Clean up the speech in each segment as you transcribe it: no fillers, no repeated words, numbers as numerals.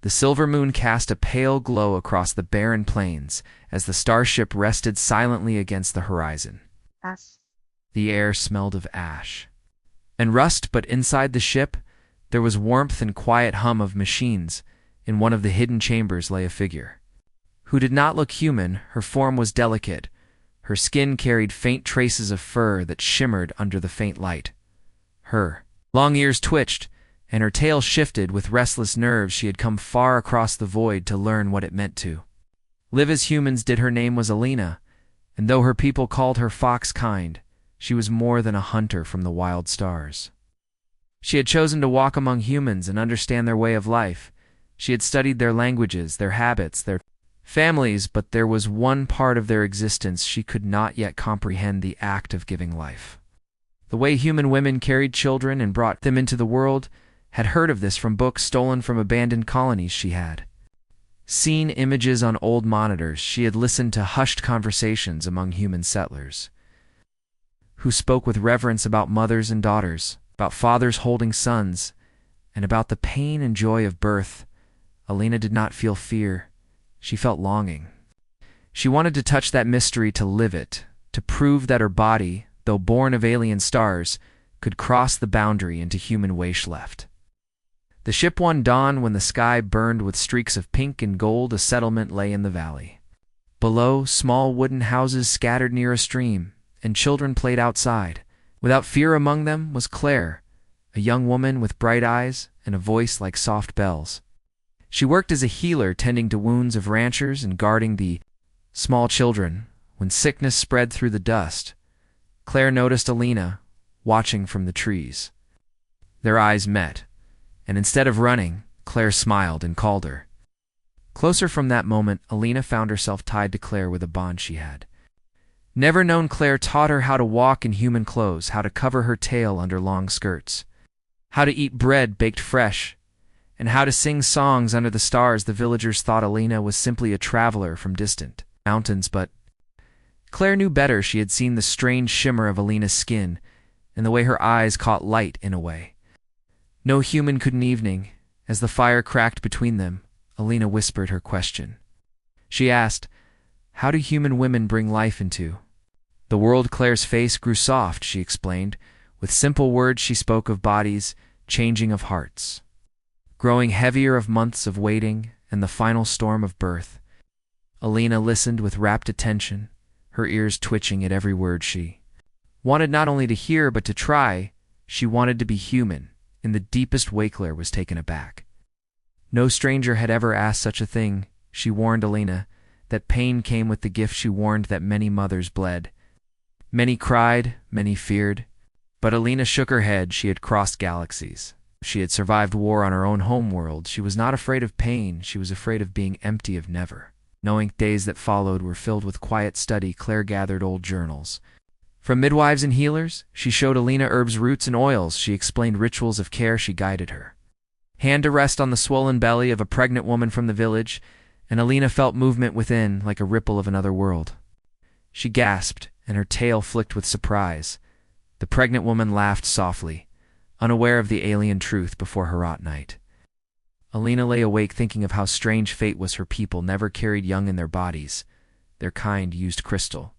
The silver moon cast a pale glow across the barren plains as the starship rested silently against the horizon. The air smelled of ash and rust, but inside the ship there was warmth and quiet hum of machines. In one of the hidden chambers lay a figure who did not look human. Her form was delicate. Her skin carried faint traces of fur that shimmered under the faint light. Her long ears twitched, and her tail shifted with restless nerves. She had come far across the void to learn what it meant to live as humans did. Her name was Alina, and though her people called her fox kind, she was more than a hunter from the wild stars. She had chosen to walk among humans and understand their way of life. She had studied their languages, their habits, their families, but there was one part of their existence she could not yet comprehend: the act of giving life. The way human women carried children and brought them into the world. Had heard of this from books stolen from abandoned colonies. She had seen images on old monitors. She had listened to hushed conversations among human settlers who spoke with reverence about mothers and daughters, about fathers holding sons, and about the pain and joy of birth. Alina did not feel fear. She felt longing. She wanted to touch that mystery, to live it, to prove that her body, though born of alien stars, could cross the boundary into human waste. The ship one dawn, when the sky burned with streaks of pink and gold, a settlement lay in the valley. Below, small wooden houses scattered near a stream, and children played outside. Without fear among them was Claire, a young woman with bright eyes and a voice like soft bells. She worked as a healer, tending to wounds of ranchers and guarding the small children when sickness spread through the dust. Claire noticed Alina watching from the trees. Their eyes met, and instead of running, Claire smiled and called her closer. From that moment, Alina found herself tied to Claire with a bond she had never known. Claire taught her how to walk in human clothes, how to cover her tail under long skirts, how to eat bread baked fresh, and how to sing songs under the stars. The villagers thought Alina was simply a traveler from distant mountains, but Claire knew better. She had seen the strange shimmer of Alina's skin and the way her eyes caught light in a way no human could. An evening, as the fire cracked between them, Alina whispered her question. She asked, "How do human women bring life into the world?" Claire's face grew soft. She explained. With simple words she spoke of bodies, changing of hearts, growing heavier of months of waiting, and the final storm of birth. Alina listened with rapt attention, her ears twitching at every word. She wanted not only to hear, but to try. She wanted to be human in the deepest way. Claire was taken aback. No stranger had ever asked such a thing. She warned Alina that pain came with the gift. She warned that many mothers bled. Many cried, many feared. But Alina shook her head. She had crossed galaxies. She had survived war on her own homeworld. She was not afraid of pain. She was afraid of being empty, of never knowing. Days that followed were filled with quiet study. Claire gathered old journals from midwives and healers. She showed Alina herbs, roots, and oils. She explained rituals of care. She guided her hand to rest on the swollen belly of a pregnant woman from the village, and Alina felt movement within, like a ripple of another world. She gasped, and her tail flicked with surprise. The pregnant woman laughed softly, unaware of the alien truth before her hot night. Alina lay awake, thinking of how strange fate was. Her people never carried young in their bodies. Their kind used crystal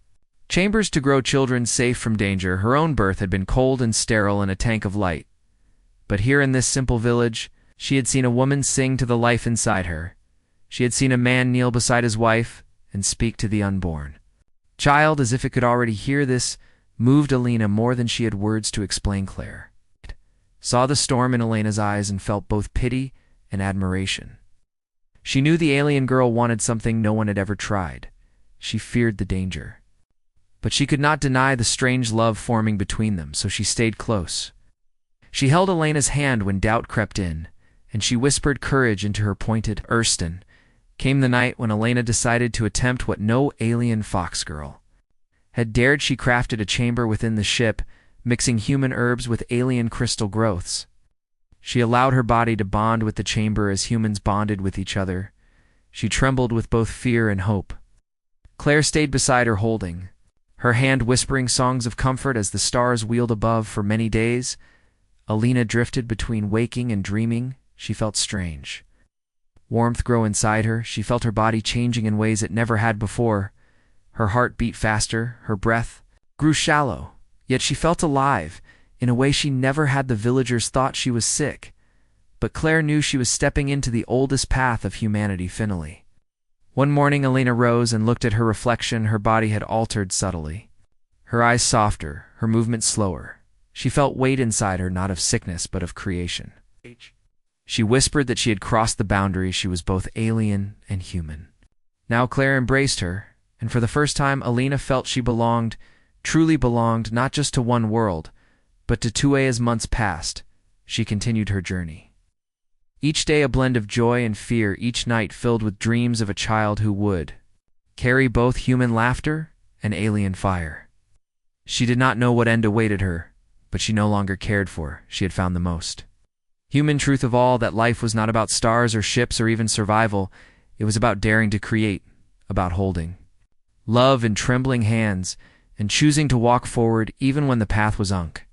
chambers to grow children safe from danger. Her own birth had been cold and sterile in a tank of light. But here in this simple village, she had seen a woman sing to the life inside her. She had seen a man kneel beside his wife and speak to the unborn child as if it could already hear. This moved Alina more than she had words to explain. Claire saw the storm in Alina's eyes and felt both pity and admiration. She knew the alien girl wanted something no one had ever tried. She feared the danger, but she could not deny the strange love forming between them, so she stayed close. She held Alina's hand when doubt crept in, and she whispered courage into her pointed Erston. Came the night when Alina decided to attempt what no alien fox girl had dared. She crafted a chamber within the ship, mixing human herbs with alien crystal growths. She allowed her body to bond with the chamber as humans bonded with each other. She trembled with both fear and hope. Claire stayed beside her, holding her hand, whispering songs of comfort as the stars wheeled above. For many days, Alina drifted between waking and dreaming. She felt strange. warmth grow inside her. She felt her body changing in ways it never had before. Her heart beat faster, her breath grew shallow, yet she felt alive, in a way she never had. The villagers thought she was sick, but Claire knew she was stepping into the oldest path of humanity finally. One morning Elena rose and looked at her reflection. Her body had altered subtly. Her eyes softer, her movement slower. She felt weight inside her, not of sickness, but of creation. She whispered that she had crossed the boundary. She was both alien and human. Now Claire embraced her, and for the first time Elena felt she belonged, truly belonged, not just to one world, but to two. As months passed, she continued her journey. Each day a blend of joy and fear, each night filled with dreams of a child who would carry both human laughter and alien fire. She did not know what end awaited her, but she no longer cared, for she had found the most human truth of all, that life was not about stars or ships or even survival. It was about daring to create, about holding love in trembling hands, and choosing to walk forward even when the path was unk.